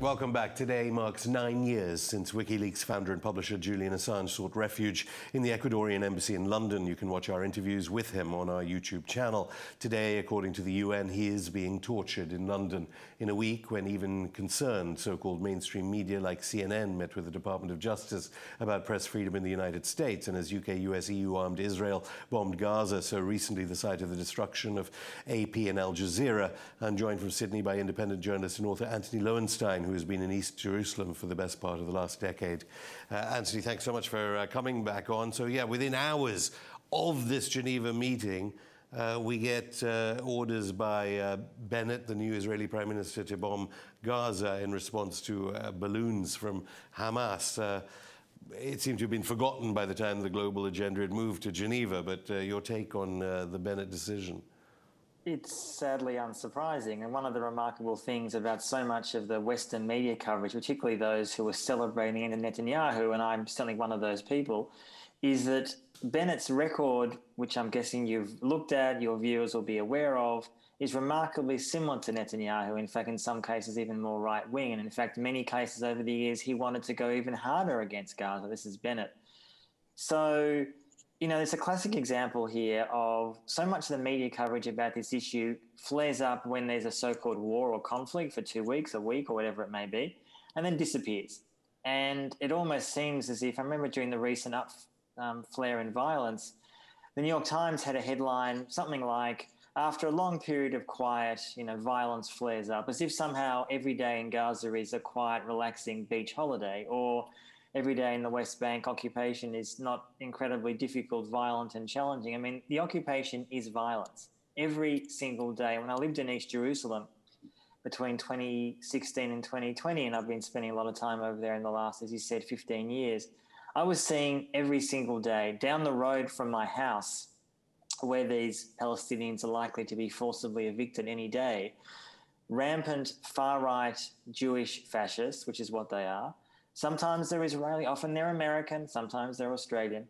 welcome back. Today marks 9 years since WikiLeaks founder and publisher Julian Assange sought refuge in the Ecuadorian embassy in London. You can watch our interviews with him on our YouTube channel. Today, according to the UN, he is being tortured in London in a week when even concerned so-called mainstream media like CNN met with the Department of Justice about press freedom in the United States. And as UK, US, EU armed Israel bombed Gaza so recently, the site of the destruction of AP and Al Jazeera. I'm joined from Sydney by independent journalist and author Antony Loewenstein, who has been in East Jerusalem for the best part of the last decade. Antony, thanks so much for coming back on. So yeah, within hours of this Geneva meeting, we get orders by Bennett, the new Israeli Prime Minister, to bomb Gaza in response to balloons from Hamas. It seemed to have been forgotten by the time the global agenda had moved to Geneva, but your take on the Bennett decision? It's sadly unsurprising, and one of the remarkable things about so much of the Western media coverage, particularly those who were celebrating Netanyahu, and I'm certainly one of those people, is that Bennett's record, which I'm guessing you've looked at, your viewers will be aware of, is remarkably similar to Netanyahu. In fact, in some cases, even more right-wing. And in fact, many cases over the years, he wanted to go even harder against Gaza. This is Bennett. So, you know, there's a classic example here of so much of the media coverage about this issue flares up when there's a so-called war or conflict for 2 weeks, a week, or whatever it may be, and then disappears. And it almost seems as if, I remember during the recent flare in violence, the New York Times had a headline, something like, after a long period of quiet, violence flares up, as if somehow every day in Gaza is a quiet, relaxing beach holiday, or every day in the West Bank occupation is not incredibly difficult, violent and challenging. I mean, the occupation is violence every single day. When I lived in East Jerusalem between 2016 and 2020, and I've been spending a lot of time over there in the last, as you said, 15 years, I was seeing every single day down the road from my house, where these Palestinians are likely to be forcibly evicted any day, rampant far-right Jewish fascists, which is what they are. Sometimes they're Israeli, often they're American, sometimes they're Australian,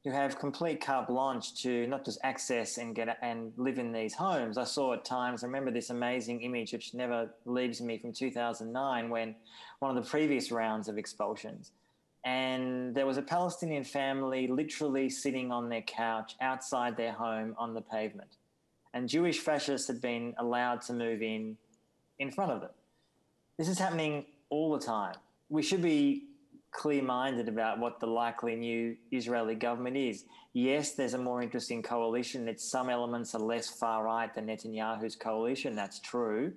who have complete carte blanche to not just access and live in these homes. I saw at times, I remember this amazing image which never leaves me from 2009, when one of the previous rounds of expulsions, and there was a Palestinian family literally sitting on their couch outside their home on the pavement. And Jewish fascists had been allowed to move in front of them. This is happening all the time. We should be clear-minded about what the likely new Israeli government is. Yes, there's a more interesting coalition. Some elements are less far-right than Netanyahu's coalition, that's true.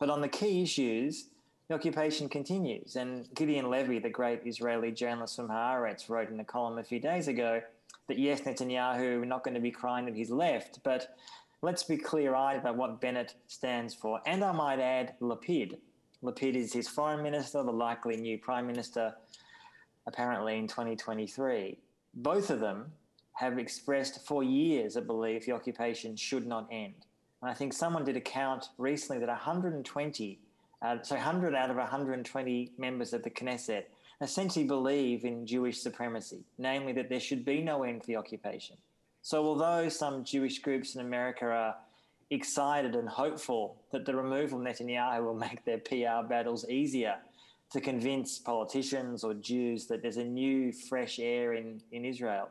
But on the key issues, the occupation continues. And Gideon Levy, the great Israeli journalist from Haaretz, wrote in a column a few days ago that yes, Netanyahu not going to be crying that he's left, but let's be clear-eyed about what Bennett stands for. And I might add Lapid. Lapid is his foreign minister, the likely new prime minister, apparently in 2023. Both of them have expressed for years a belief the occupation should not end. And I think someone did a count recently that 100 out of 120 members of the Knesset essentially believe in Jewish supremacy, namely that there should be no end to the occupation. So although some Jewish groups in America are excited and hopeful that the removal of Netanyahu will make their PR battles easier to convince politicians or Jews that there's a new, fresh air in Israel,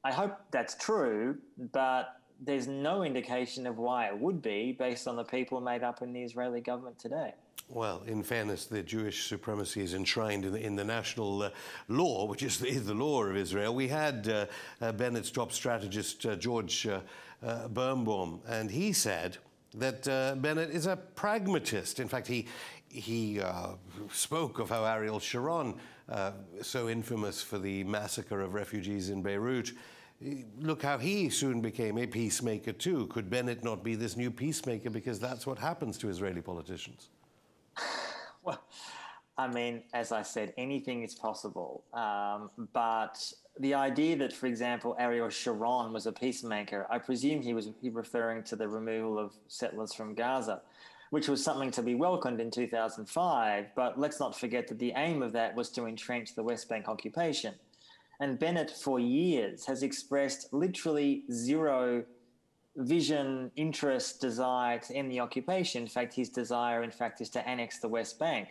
I hope that's true, but there's no indication of why it would be based on the people made up in the Israeli government today. Well, in fairness, the Jewish supremacy is enshrined in the national law, which is the law of Israel. We had Bennett's top strategist, George Birnbaum, and he said that Bennett is a pragmatist. In fact, he spoke of how Ariel Sharon, so infamous for the massacre of refugees in Beirut, look how he soon became a peacemaker too. Could Bennett not be this new peacemaker because that's what happens to Israeli politicians? Well, I mean, as I said, anything is possible. But the idea that, for example, Ariel Sharon was a peacemaker, I presume he was referring to the removal of settlers from Gaza, which was something to be welcomed in 2005. But let's not forget that the aim of that was to entrench the West Bank occupation. And Bennett, for years, has expressed literally zero vision, interest, desire to end the occupation. In fact, his desire, is to annex the West Bank.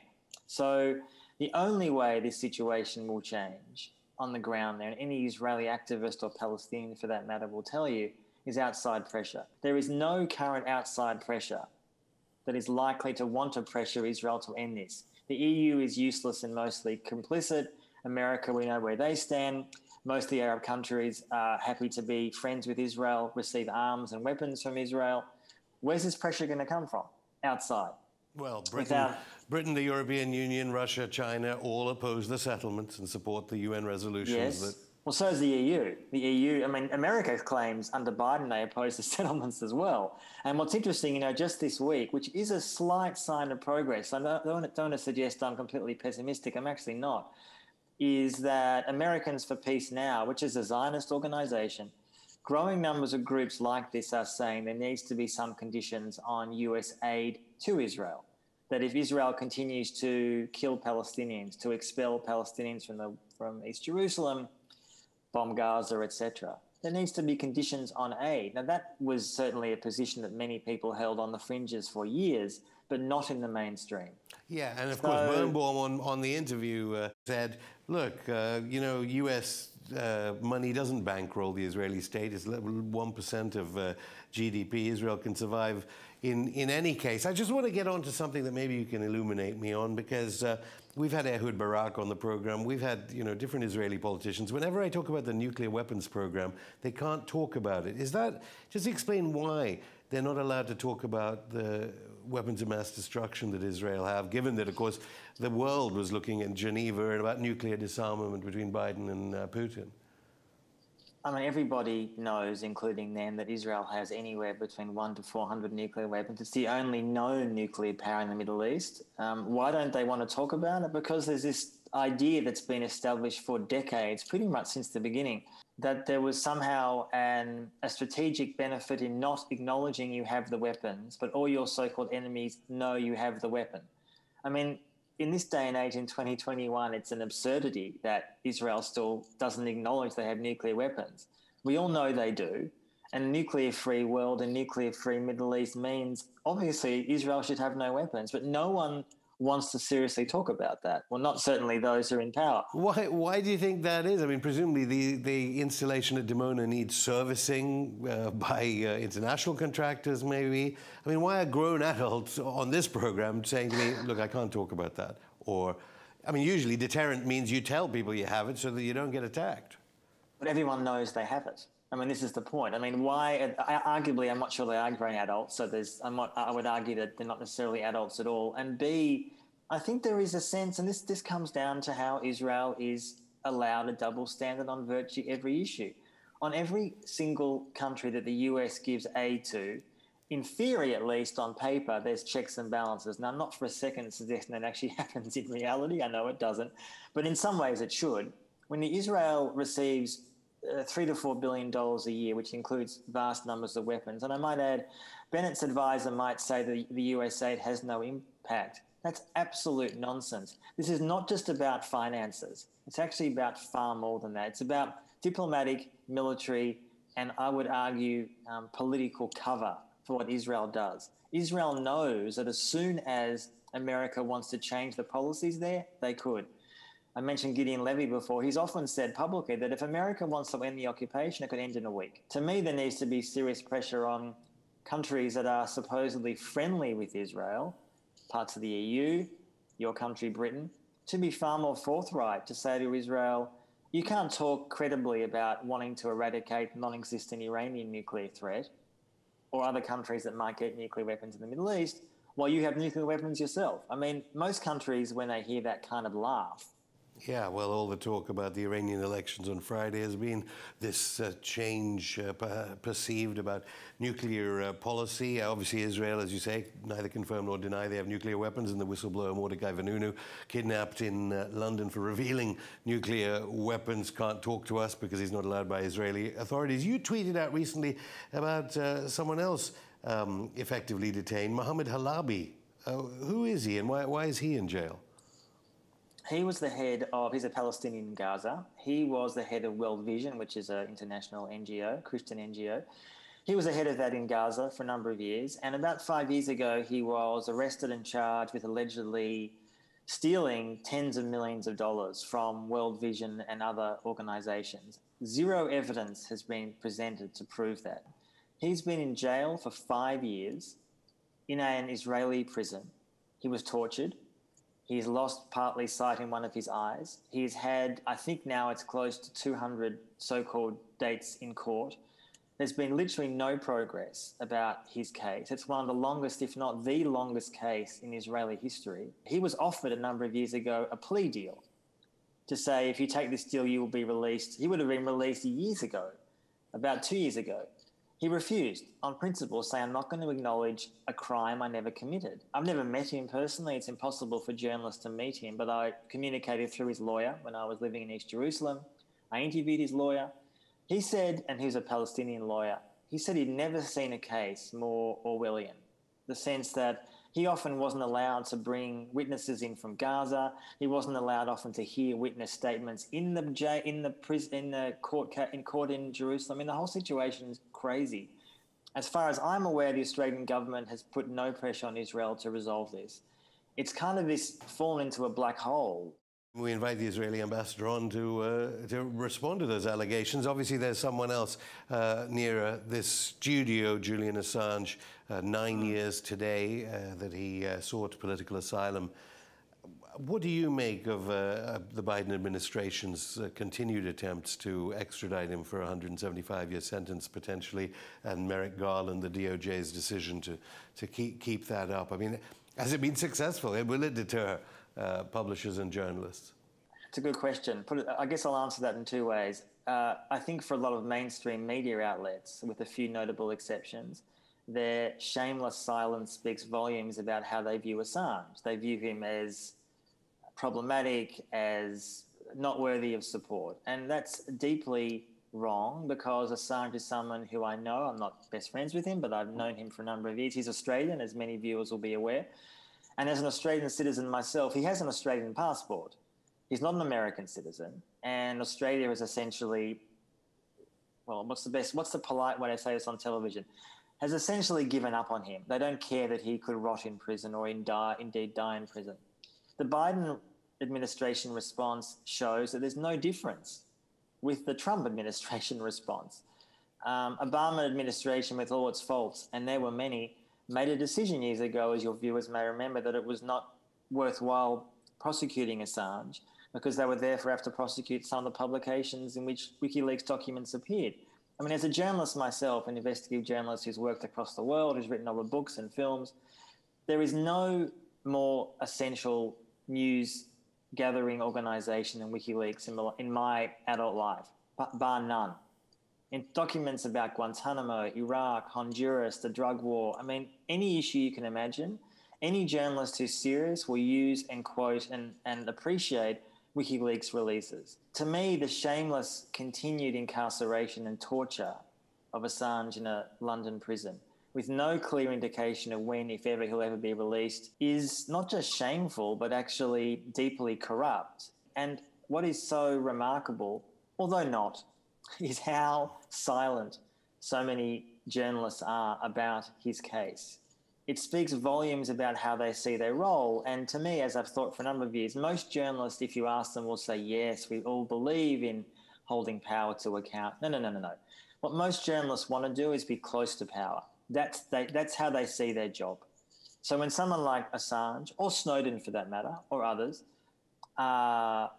So the only way this situation will change on the ground there, and any Israeli activist or Palestinian for that matter will tell you, is outside pressure. There is no current outside pressure that is likely to want to pressure Israel to end this. The EU is useless and mostly complicit. America, we know where they stand. Most of the Arab countries are happy to be friends with Israel, receive arms and weapons from Israel. Where's this pressure going to come from? Outside. Well, Britain, the European Union, Russia, China all oppose the settlements and support the UN resolutions. Yes. Well, so is the EU. The EU, I mean, America claims under Biden they oppose the settlements as well. And what's interesting, just this week, which is a slight sign of progress, I don't want to suggest I'm completely pessimistic, I'm actually not, is that Americans for Peace Now, which is a Zionist organization, growing numbers of groups like this are saying there needs to be some conditions on US aid to Israel. That if Israel continues to kill Palestinians, to expel Palestinians from East Jerusalem, bomb Gaza, etc., there needs to be conditions on aid. Now, that was certainly a position that many people held on the fringes for years, but not in the mainstream. Yeah, and of course, Birnbaum on the interview said, look, U.S. Money doesn't bankroll the Israeli state. It's 1% of GDP. Israel can survive in any case. I just want to get on to something that maybe you can illuminate me on, because we've had Ehud Barak on the program. We've had, different Israeli politicians. Whenever I talk about the nuclear weapons program, they can't talk about it. Just explain why they're not allowed to talk about the weapons of mass destruction that Israel have, given that, of course, the world was looking at Geneva and about nuclear disarmament between Biden and Putin. I mean, everybody knows, including them, that Israel has anywhere between 100 to 400 nuclear weapons. It's the only known nuclear power in the Middle East. Why don't they want to talk about it? Because there's this idea that's been established for decades, pretty much since the beginning, that there was somehow a strategic benefit in not acknowledging you have the weapons, but all your so-called enemies know you have the weapon. I mean, in this day and age, in 2021, it's an absurdity that Israel still doesn't acknowledge they have nuclear weapons. We all know they do. And a nuclear-free world and nuclear-free Middle East means, obviously, Israel should have no weapons. But no one wants to seriously talk about that. Well, not certainly those who are in power. Why do you think that is? I mean, presumably the installation at Dimona needs servicing by international contractors, maybe. I mean, why are grown adults on this program saying to me, look, I can't talk about that? Or, I mean, usually deterrent means you tell people you have it so that you don't get attacked. But everyone knows they have it. I mean, this is the point. I mean, arguably, I'm not sure they are grown adults, so I would argue that they're not necessarily adults at all. And B, I think there is a sense, and this comes down to how Israel is allowed a double standard on virtually every issue. On every single country that the US gives aid to, in theory at least, on paper, there's checks and balances. Now, I'm not for a second suggesting that actually happens in reality. I know it doesn't. But in some ways it should. When Israel receives $3 to $4 billion a year, which includes vast numbers of weapons. And I might add, Bennett's advisor might say that the US aid has no impact. That's absolute nonsense. This is not just about finances. It's actually about far more than that. It's about diplomatic, military, and I would argue political cover for what Israel does. Israel knows that as soon as America wants to change the policies there, they could. I mentioned Gideon Levy before. He's often said publicly that if America wants to end the occupation, it could end in a week. To me, there needs to be serious pressure on countries that are supposedly friendly with Israel, parts of the EU, your country, Britain, to be far more forthright to say to Israel, you can't talk credibly about wanting to eradicate non-existent Iranian nuclear threat or other countries that might get nuclear weapons in the Middle East while you have nuclear weapons yourself. I mean, most countries, when they hear that kind of laugh, yeah, well, all the talk about the Iranian elections on Friday has been this change perceived about nuclear policy. Obviously, Israel, as you say, neither confirm nor deny they have nuclear weapons, and the whistleblower Mordecai Vanunu, kidnapped in London for revealing nuclear weapons, can't talk to us because he's not allowed by Israeli authorities. You tweeted out recently about someone else effectively detained, Mohammed Halabi. Who is he, and why is he in jail? He was the head of, he's a Palestinian in Gaza. He was the head of World Vision, which is an international NGO, Christian NGO. He was the head of that in Gaza for a number of years. And about 5 years ago, he was arrested and charged with allegedly stealing tens of millions of dollars from World Vision and other organizations. Zero evidence has been presented to prove that. He's been in jail for 5 years in an Israeli prison. He was tortured. He's lost partly sight in one of his eyes. He's had, I think now it's close to 200 so-called dates in court. There's been literally no progress about his case. It's one of the longest, if not the longest case in Israeli history. He was offered a number of years ago a plea deal to say, if you take this deal, you will be released. He would have been released years ago, about 2 years ago. He refused on principle, saying, I'm not going to acknowledge a crime I never committed. I've never met him personally. It's impossible for journalists to meet him, but I communicated through his lawyer when I was living in East Jerusalem. I interviewed his lawyer. He said, and he's a Palestinian lawyer, he said he'd never seen a case more Orwellian, the sense that he often wasn't allowed to bring witnesses in from Gaza. He wasn't allowed often to hear witness statements in the court in Jerusalem. I mean, the whole situation is crazy. As far as I'm aware, the Australian government has put no pressure on Israel to resolve this. It's kind of this fallen into a black hole. We invite the Israeli ambassador on to respond to those allegations. Obviously, there's someone else near this studio, Julian Assange, 9 years today that he sought political asylum. What do you make of the Biden administration's continued attempts to extradite him for a 175-year sentence, potentially, and Merrick Garland, the DOJ's decision to keep that up? I mean, has it been successful? Will it deter publishers and journalists? It's a good question. I guess I'll answer that in two ways. I think for a lot of mainstream media outlets, with a few notable exceptions, their shameless silence speaks volumes about how they view Assange. They view him as problematic, as not worthy of support. And that's deeply wrong, because Assange is someone who I know. I'm not best friends with him, but I've known him for a number of years. He's Australian, as many viewers will be aware. And as an Australian citizen myself, he has an Australian passport. He's not an American citizen. And Australia is essentially, well, what's the polite way to say this on television, has essentially given up on him. They don't care that he could rot in prison or indeed die in prison. The Biden administration response shows that there's no difference with the Trump administration response. Obama administration, with all its faults, and there were many, made a decision years ago, as your viewers may remember, that it was not worthwhile prosecuting Assange because they would therefore have to prosecute some of the publications in which WikiLeaks documents appeared. I mean, as a journalist myself, an investigative journalist who's worked across the world, who's written other books and films, there is no more essential news gathering organisation than WikiLeaks in my adult life, bar none. In documents about Guantanamo, Iraq, Honduras, the drug war, I mean, any issue you can imagine, any journalist who's serious will use and quote and appreciate WikiLeaks releases. To me, the shameless continued incarceration and torture of Assange in a London prison, with no clear indication of when, if ever, he'll ever be released, is not just shameful, but actually deeply corrupt. And what is so remarkable, although not, is how silent so many journalists are about his case. It speaks volumes about how they see their role. And to me, as I've thought for a number of years, most journalists, if you ask them, will say, yes, we all believe in holding power to account. No. What most journalists want to do is be close to power. That's how they see their job. So when someone like Assange, or Snowden for that matter, or others, are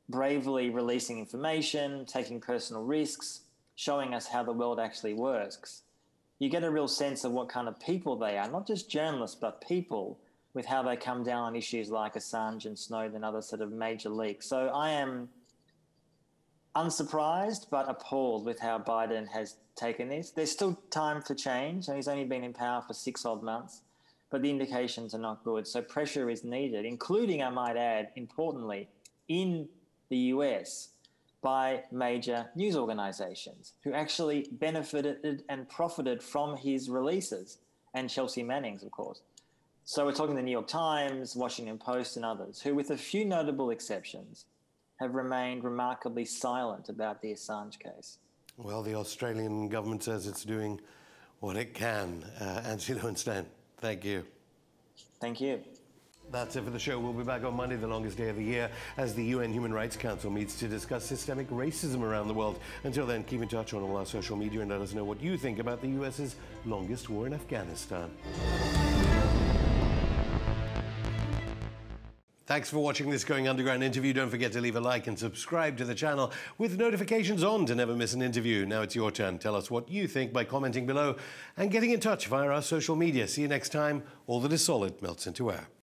bravely releasing information, taking personal risks, showing us how the world actually works, you get a real sense of what kind of people they are, not just journalists, but people, with how they come down on issues like Assange and Snowden and other sort of major leaks. So I am unsurprised but appalled with how Biden has taken this. There's still time for change, and he's only been in power for 6 odd months, but the indications are not good. So pressure is needed, including, I might add, importantly, in the US, by major news organizations who actually benefited and profited from his releases, and Chelsea Manning's, of course. So we're talking the New York Times, Washington Post, and others, who, with a few notable exceptions, have remained remarkably silent about the Assange case. Well, the Australian government says it's doing what it can. Antony Loewenstein, thank you. Thank you. That's it for the show. We'll be back on Monday, the longest day of the year, as the UN Human Rights Council meets to discuss systemic racism around the world. Until then, keep in touch on all our social media and let us know what you think about the US's longest war in Afghanistan. Thanks for watching this Going Underground interview. Don't forget to leave a like and subscribe to the channel with notifications on to never miss an interview. Now it's your turn. Tell us what you think by commenting below and getting in touch via our social media. See you next time. All that is solid melts into air.